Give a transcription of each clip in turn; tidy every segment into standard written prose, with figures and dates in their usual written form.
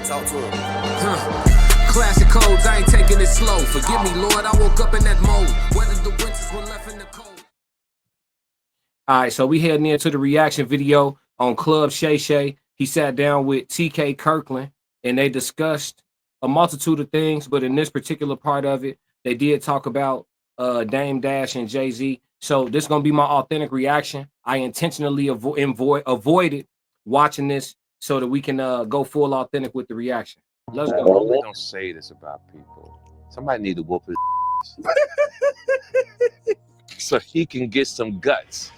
Talk to him. Classic codes, I ain't taking it slow. Forgive me, Lord, I woke up in that mode. Whether the winters were left in the cold. All right, so we heading into the reaction video on Club Shay. He sat down with TK Kirkland and they discussed a multitude of things, but in this particular part of it, they did talk about Dame Dash and Jay-Z. So this is gonna be my authentic reaction. I intentionally avoided watching this so that we can go full authentic with the reaction. Let's go. Normally don't say this about people. Somebody need to whoop his so he can get some guts.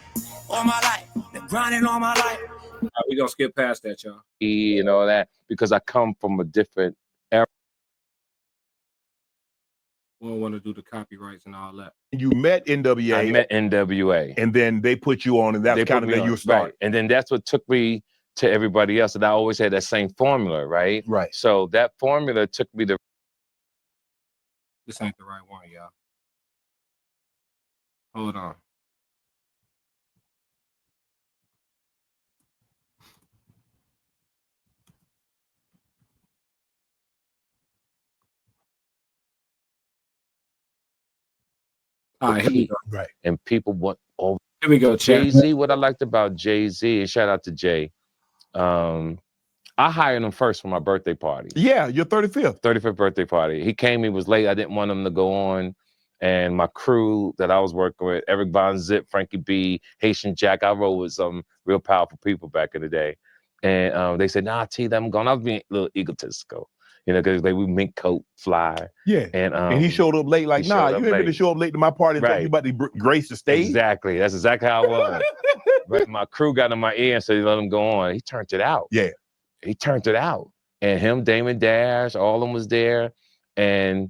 All my life, been grinding all my life. All right, we're gonna skip past that, y'all. And all that, because I come from a different era. We don't want to do the copyrights and all that. You met NWA. I met NWA. And then they put you on, and that's kind of where you start. Right. And then that's what took me to everybody else. And I always had that same formula, right? Right. So that formula took me to. This ain't the right one, y'all. Hold on. All right, here we go. Right. And people want all. Here we go, Jay-Z, what I liked about Jay-Z, and shout out to Jay, I hired him first for my birthday party. Yeah, your 35th. 35th birthday party. He came, he was late. I didn't want him to go on. And my crew that I was working with, Eric Von Zip, Frankie B, Haitian Jack, I rolled with some real powerful people back in the day. And they said, nah, T, I'm going. I was being a little egotistical, you know, because we mink coat, fly. Yeah. And he showed up late, like, nah, you ain't gonna show up late to my party and talk about the grace the stage. Exactly. That's exactly how it was. But my crew got in my ear and said, let him go on. He turned it out. Yeah. He turned it out. And him, Damon Dash, all of them was there. And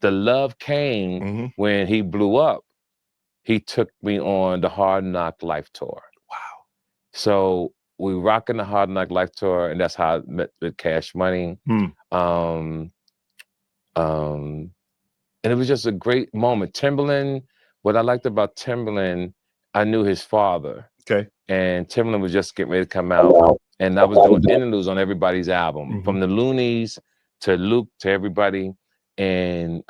the love came when he blew up. He took me on the Hard Knock Life Tour. Wow. So we rocking the Hard Knock Life Tour, and that's how I met with Cash Money. And it was just a great moment. Timberland, what I liked about Timberland, I knew his father. Okay. And Timberland was just getting ready to come out. And I was doing interludes on everybody's album, from the Loonies to Luke to everybody. And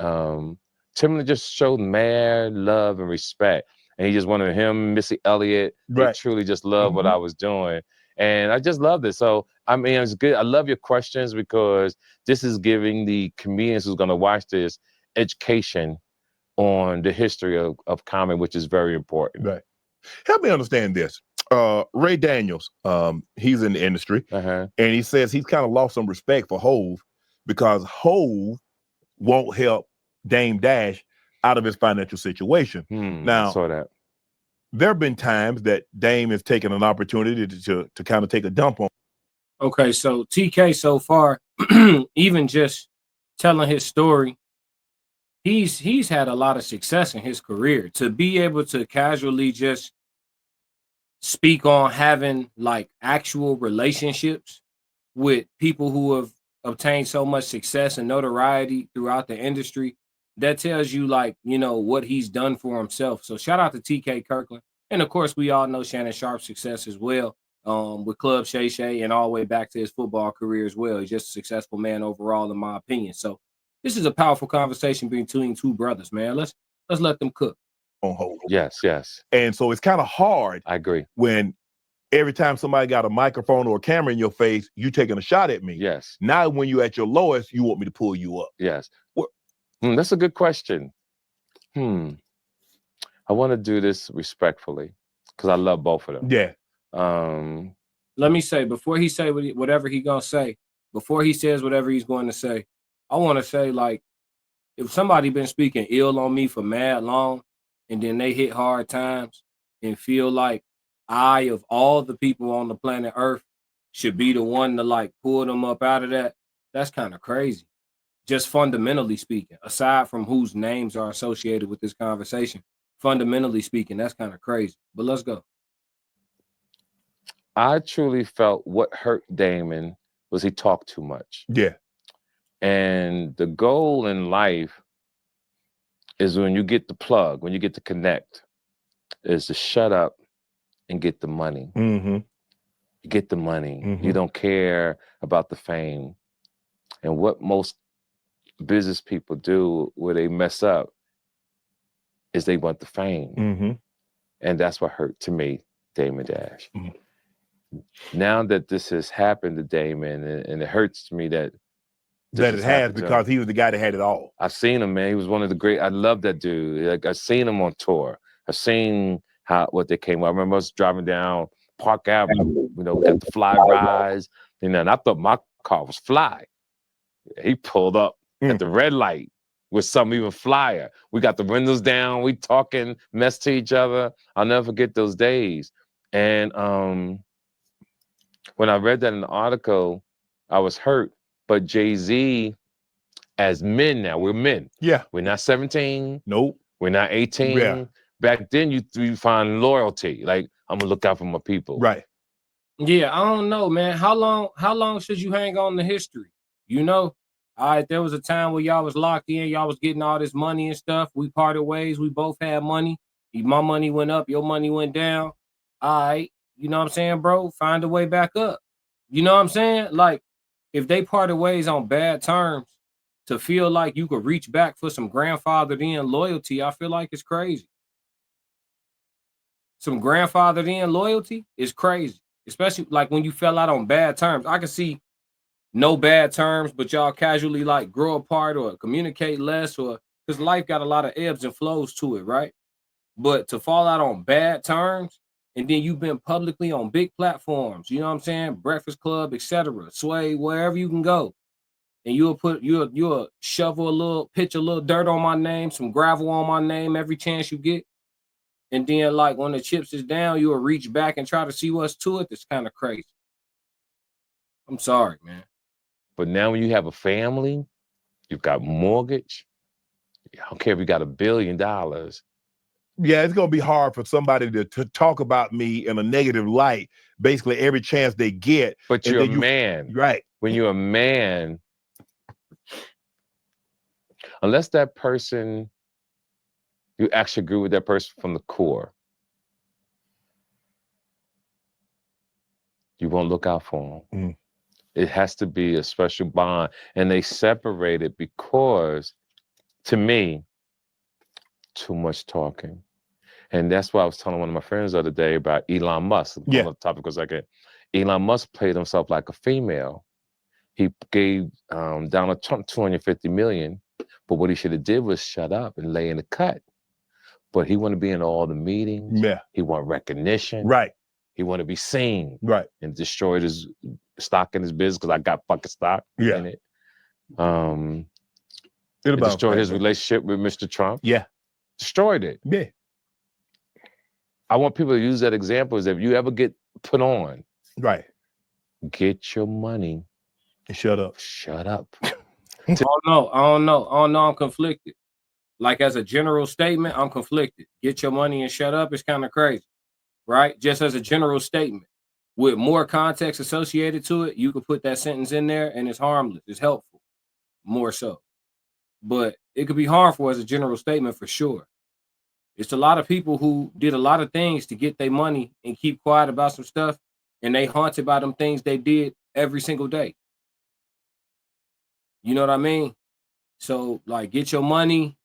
Timberland just showed mad love and respect. And he just wanted him, Missy Elliott. They truly just loved what I was doing. And I just loved it. So, I mean, it's good. I love your questions because this is giving the comedians who's going to watch this education on the history of comedy, which is very important. Right. Help me understand this. Ray Daniels, he's in the industry, and he says he's kind of lost some respect for Hove because Hove won't help Dame Dash out of his financial situation. Now, I saw that. There have been times that Dame has taken an opportunity to kind of take a dump on. Okay, so TK so far, even just telling his story, he's had a lot of success in his career. To be able to casually just speak on having like actual relationships with people who have obtained so much success and notoriety throughout the industry, that tells you, like, you know, what he's done for himself. So shout out to TK Kirkland. And of course, we all know Shannon Sharp's success as well, with Club Shay and all the way back to his football career as well. He's just a successful man overall, in my opinion. So this is a powerful conversation between two brothers, man. Let's let them cook. On Hove. Yes, yes. And so it's kind of hard. I agree. When every time somebody got a microphone or a camera in your face, you taking a shot at me. Yes. Now, when you're at your lowest, you want me to pull you up. Yes. That's a good question. I want to do this respectfully because I love both of them. Yeah. Let me say, before he say whatever he gonna say, before he says whatever he's going to say, I want to say, like, if somebody been speaking ill on me for mad long, and then they hit hard times and feel like I, of all the people on the planet Earth, should be the one to like pull them up out of that, that's kind of crazy. Just fundamentally speaking, aside from whose names are associated with this conversation, fundamentally speaking, that's kind of crazy. But let's go. I truly felt what hurt Damon was he talked too much. Yeah. And the goal in life is when you get the plug, when you get to connect, is to shut up and get the money. You get the money. You don't care about the fame. And what most business people do where they mess up is they want the fame. Mm-hmm. And that's what hurt to me, Damon Dash. Mm-hmm. Now that this has happened to Damon, and it hurts to me that it has, because he was the guy that had it all. I've seen him, man. He was one of the great. I love that dude. Like, I've seen him on tour. I've seen what they came up. I remember us driving down Park Avenue. You know, we got the fly rides, and I thought my car was fly. He pulled up at the red light with something even flyer. We got the windows down. We talking mess to each other. I'll never forget those days. And when I read that in the article, I was hurt. But Jay-Z, as men now, we're men. Yeah. We're not 17. Nope. We're not 18. Yeah. Back then, you find loyalty. Like, I'm gonna look out for my people. Right. Yeah, I don't know, man. How long should you hang on to history? You know, all right, there was a time where y'all was locked in, y'all was getting all this money and stuff. We parted ways, we both had money. My money went up, your money went down. All right, you know what I'm saying, bro? Find a way back up. You know what I'm saying? Like, if they parted ways on bad terms, to feel like you could reach back for some grandfathered in loyalty, I feel like it's crazy. Some grandfathered in loyalty is crazy, especially like when you fell out on bad terms. I can see no bad terms, but y'all casually like grow apart or communicate less, or because life got a lot of ebbs and flows to it, right? But to fall out on bad terms, and then you've been publicly on big platforms, you know what I'm saying? Breakfast Club, etc., Sway, wherever you can go. And you'll shovel a little, pitch a little dirt on my name, some gravel on my name every chance you get. And then like when the chips is down, you'll reach back and try to see what's to it. That's kind of crazy. I'm sorry, man. But now when you have a family, you've got mortgage. I don't care if you got $1 billion. Yeah, it's gonna be hard for somebody to talk about me in a negative light, basically every chance they get. But you're a man. Right. When you're a man, unless that person, you actually agree with that person from the core, you won't look out for them. It has to be a special bond. And they separate it because, to me, too much talking. And that's why I was telling one of my friends the other day about Elon Musk. Yeah. On the topic for a second. Elon Musk played himself like a female. He gave Donald Trump $250 million, but what he should have did was shut up and lay in the cut. But he want to be in all the meetings. Yeah. He want recognition. Right. He want to be seen. Right. And destroyed his stock in his business because I got fucking stock in it. It destroyed his relationship with Mr. Trump. Yeah. Destroyed it. Yeah. I want people to use that example is if you ever get put on, right, get your money and shut up. Shut up. I don't know. I'm conflicted. Like as a general statement, I'm conflicted. Get your money and shut up is kind of crazy, right? Just as a general statement. With more context associated to it, you could put that sentence in there and it's harmless. It's helpful, more so. But it could be harmful as a general statement for sure. It's a lot of people who did a lot of things to get their money and keep quiet about some stuff, and they haunted by them things they did every single day. You know what I mean? So, like, get your money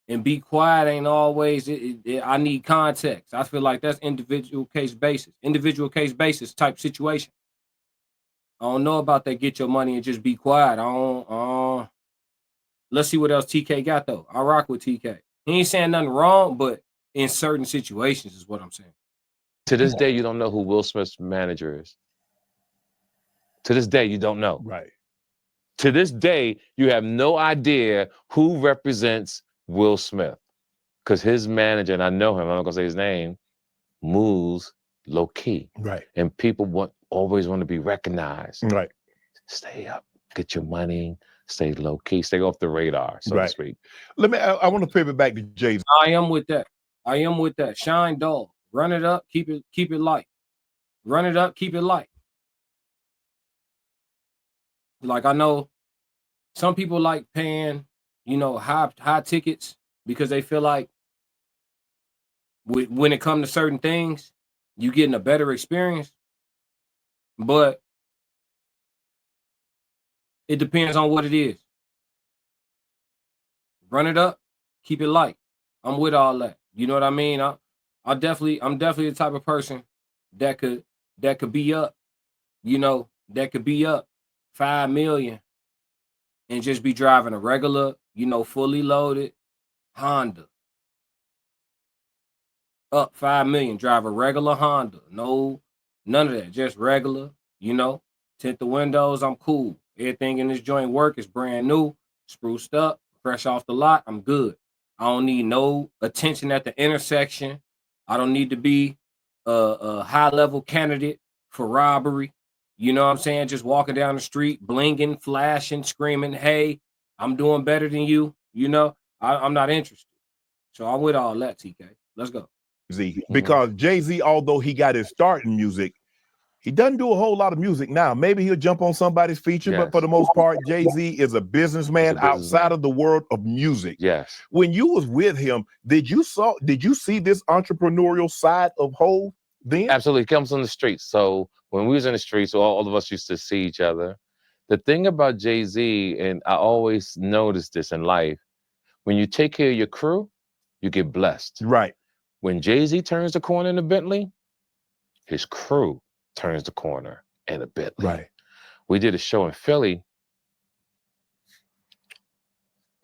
and be quiet ain't always, I need context. I feel like that's individual case basis type situation. I don't know about that get your money and just be quiet. Let's see what else TK got, though. I rock with TK. He ain't saying nothing wrong, but in certain situations is what I'm saying. To this day, you don't know who Will Smith's manager is. To this day, you don't know. Right. To this day, you have no idea who represents Will Smith. Because his manager, and I know him, I'm not gonna say his name, moves low key. Right. And people always want to be recognized. Right. Stay up, get your money, stay low key, stay off the radar, so to speak. I want to pivot back to Jay-Z. I am with that. Shine dog. Run it up, keep it light. Run it up, keep it light. Like I know some people like paying, high tickets because they feel like when it comes to certain things, you getting a better experience. But It depends on what it is. Run it up, keep it light. I'm with all that. You know what I mean? I'm definitely the type of person that could be up, you know, that could be up 5 million and just be driving a regular, you know, fully loaded Honda. Up 5 million, drive a regular Honda. No, none of that. Just regular, you know. Tint the windows, I'm cool. Everything in this joint work is brand new, spruced up, fresh off the lot. I'm good. I don't need no attention at the intersection. I don't need to be a high-level candidate for robbery. You know what I'm saying? Just walking down the street, blinging, flashing, screaming, hey, I'm doing better than you. You know, I'm not interested. So I'm with all that, TK. Let's go. Z, because Jay-Z, although he got his start in music, he doesn't do a whole lot of music now. Maybe he'll jump on somebody's feature, but for the most part, Jay-Z is a businessman outside of the world of music. Yes. When you was with him, did you see this entrepreneurial side of Hov then? Absolutely. He comes on the streets. So when we was in the streets, all of us used to see each other. The thing about Jay-Z, and I always noticed this in life, when you take care of your crew, you get blessed. Right. When Jay-Z turns the corner in a Bentley, his crew turns the corner in a Bentley. Right. We did a show in Philly,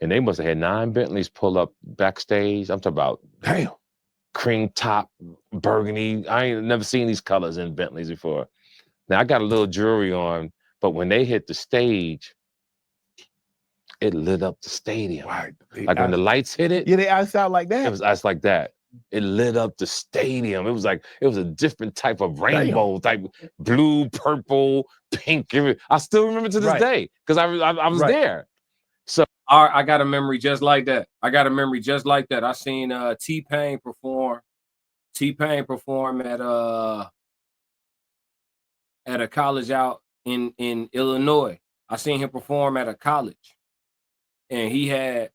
and they must have had 9 Bentleys pull up backstage. I'm talking about, damn, cream top, burgundy. I ain't never seen these colors in Bentleys before. Now I got a little jewelry on, but when they hit the stage, it lit up the stadium. Right. Like when the lights hit it. Yeah, they iced out like that. It was ice like that. It lit up the stadium. It was like, it was a different type of rainbow, type blue, purple, pink. I still remember to this day because I was there. So I got a memory just like that. I seen T-Pain perform. At a college out in Illinois. I seen him perform at a college, and he had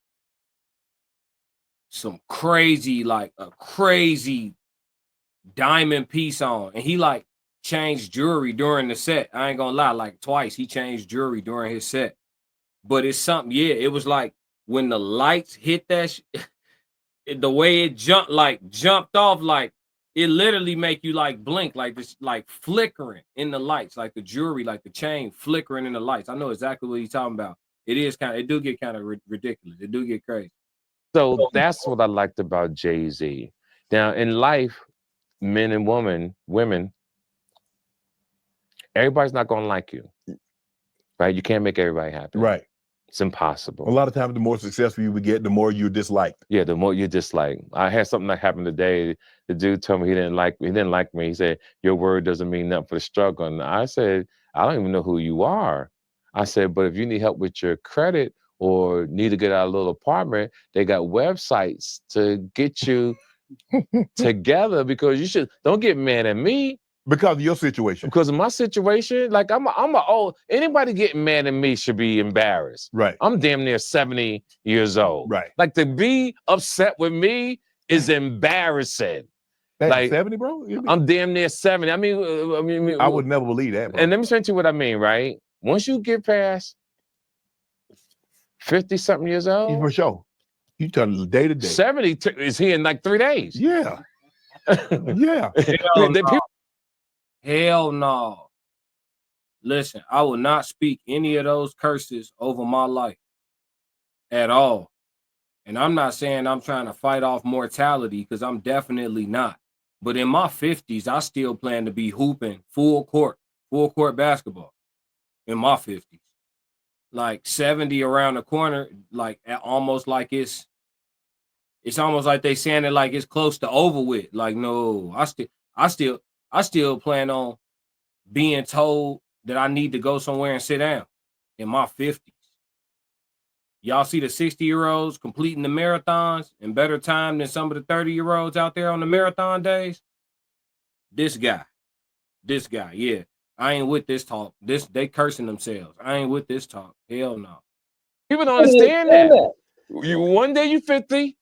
some crazy, like a crazy diamond piece on, and he like changed jewelry during the set. I ain't gonna lie, like twice he changed jewelry during his set. But it's something, yeah. It was like when the lights hit that, the way it jumped off, like it literally make you like blink, like this, like flickering in the lights, like the jewelry, like the chain flickering in the lights. I know exactly what he's talking about. It do get kind of ridiculous. It do get crazy. So that's what I liked about Jay-Z. Now in life, men and women, everybody's not gonna like you, right? You can't make everybody happy. Right. It's impossible. A lot of times, the more successful you would get, the more you're disliked. Yeah, the more you dislike. I had something that happened today. The dude told me he didn't like me. He said, your word doesn't mean nothing for the struggle. And I said, I don't even know who you are. I said, but if you need help with your credit or need to get out of a little apartment, they got websites to get you together, because don't get mad at me. Because of your situation. Because of my situation, like I'm a old, anybody getting mad at me should be embarrassed. Right. I'm damn near 70 years old. Right. Like to be upset with me is embarrassing. That's like 70, bro? I'm damn near 70. I mean, I would never believe that, bro. And let me explain to you what I mean, right? Once you get past 50 something years old. For sure. You turn the day to day. 70 is here in like 3 days. Yeah. Yeah. Hell no. Listen, I will not speak any of those curses over my life at all. And I'm not saying I'm trying to fight off mortality, because I'm definitely not. But in my 50s, I still plan to be hooping full court basketball in my 50s. Like 70 around the corner, like almost like it's almost like they saying it like it's close to over with. Like, no, I still plan on being told that I need to go somewhere and sit down in my 50s. Y'all see the 60-year-olds completing the marathons in better time than some of the 30-year-olds out there on the marathon days? This guy, yeah. I ain't with this talk. They cursing themselves. I ain't with this talk. Hell no. People don't understand that. One day you 50,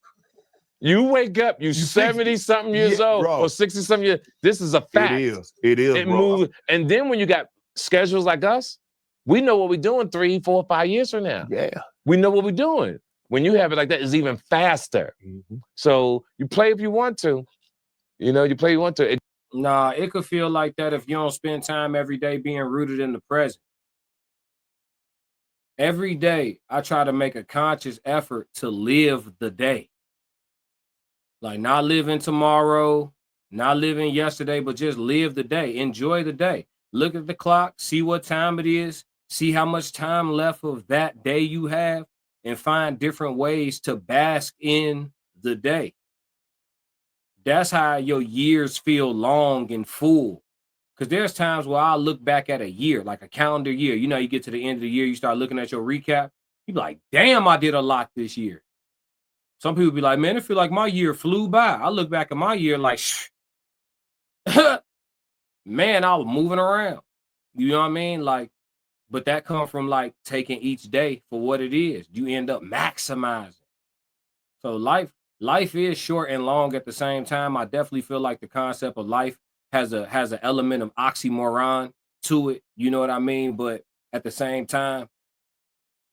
you wake up, you 70-something years old, or 60-something years. This is a fact. It is. It moves. And then when you got schedules like us, We know what we're doing 3, 4, 5 years from now. Yeah. We know what we're doing. When you have it like that, it's even faster. So you play if you want to. You know, you play if you want to. Nah, it could feel like that if you don't spend time every day being rooted in the present. Every day, I try to make a conscious effort to live the day. Like not living tomorrow, not living yesterday, but just live the day. Enjoy the day. Look at the clock, see what time it is, see how much time left of that day you have, and find different ways to bask in the day. That's how your years feel long and full. Because there's times where I look back at a year, like a calendar year. You know, you get to the end of the year, you start looking at your recap. You be like, damn, I did a lot this year. Some people be like, man, it feel like my year flew by. I look back at my year like, man, I was moving around. You know what I mean? Like, but that comes from like taking each day for what it is. You end up maximizing. So life is short and long at the same time. I definitely feel like the concept of life has an element of oxymoron to it. You know what I mean? But at the same time,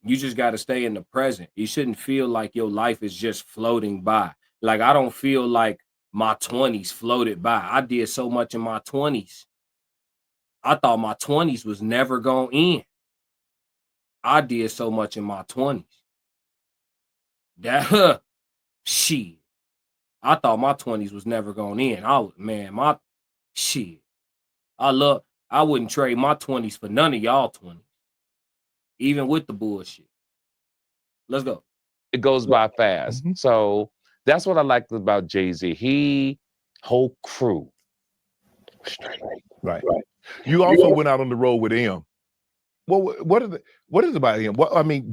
you just got to stay in the present. You shouldn't feel like your life is just floating by. Like, I don't feel like my 20s floated by. I did so much in my 20s. I thought my 20s was never going to end. I did so much in my 20s. That, shit. I thought my 20s was never going to end. My shit. I wouldn't trade my 20s for none of y'all 20s. Even with the bullshit. Let's go. It goes by fast. So that's what I liked about Jay-Z. He whole crew. Right. You also went out on the road with him. Well, what is about him? What I mean,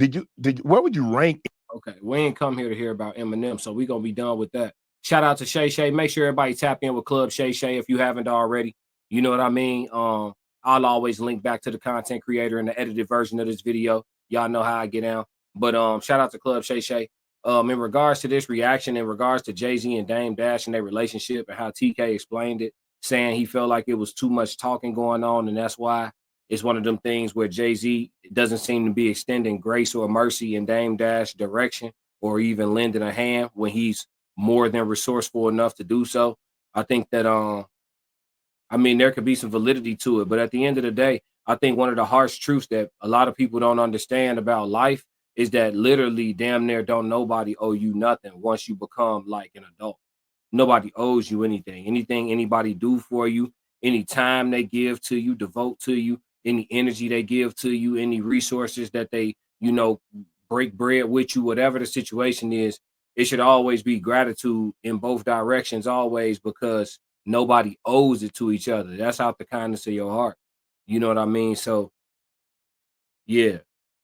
where would you rank? Okay, we ain't come here to hear about Eminem, so we're gonna be done with that. Shout out to Shay. Make sure everybody tap in with Club Shay if you haven't already. You know what I mean? I'll always link back to the content creator in the edited version of this video. Y'all know how I get down. But shout out to Club Shay. In regards to this reaction, in regards to Jay-Z and Dame Dash and their relationship and how TK explained it, saying he felt like it was too much talking going on, and that's why it's one of them things where Jay-Z doesn't seem to be extending grace or mercy in Dame Dash direction or even lending a hand when he's more than resourceful enough to do so. I think that I mean, there could be some validity to it, but at the end of the day, I think one of the harsh truths that a lot of people don't understand about life is that literally damn near don't nobody owe you nothing once you become like an adult. Nobody owes you anything. Anything anybody do for you, any time they give to you, devote to you, any energy they give to you, any resources that they, you know, break bread with you, whatever the situation is, it should always be gratitude in both directions always, because nobody owes it to each other. That's out the kindness of your heart. You know what I mean? So, yeah,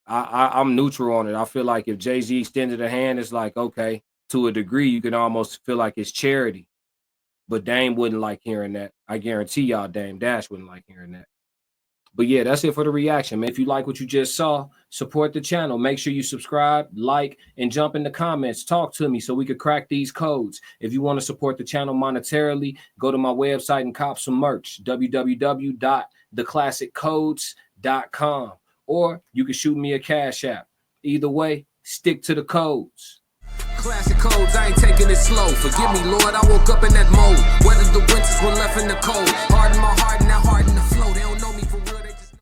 I'm neutral on it. I feel like if Jay-Z extended a hand, it's like, okay, to a degree, you can almost feel like it's charity. But Dame wouldn't like hearing that. I guarantee y'all Dame Dash wouldn't like hearing that. But yeah, that's it for the reaction, man. If you like what you just saw, support the channel. Make sure you subscribe, like, and jump in the comments. Talk to me so we could crack these codes. If you want to support the channel monetarily, go to my website and cop some merch, www.theclassiccodes.com. Or you can shoot me a Cash App. Either way, stick to the codes. Classic codes, I ain't taking it slow. Forgive me, Lord, I woke up in that mode. Weathered the winters when left in the cold. Hardened my heart.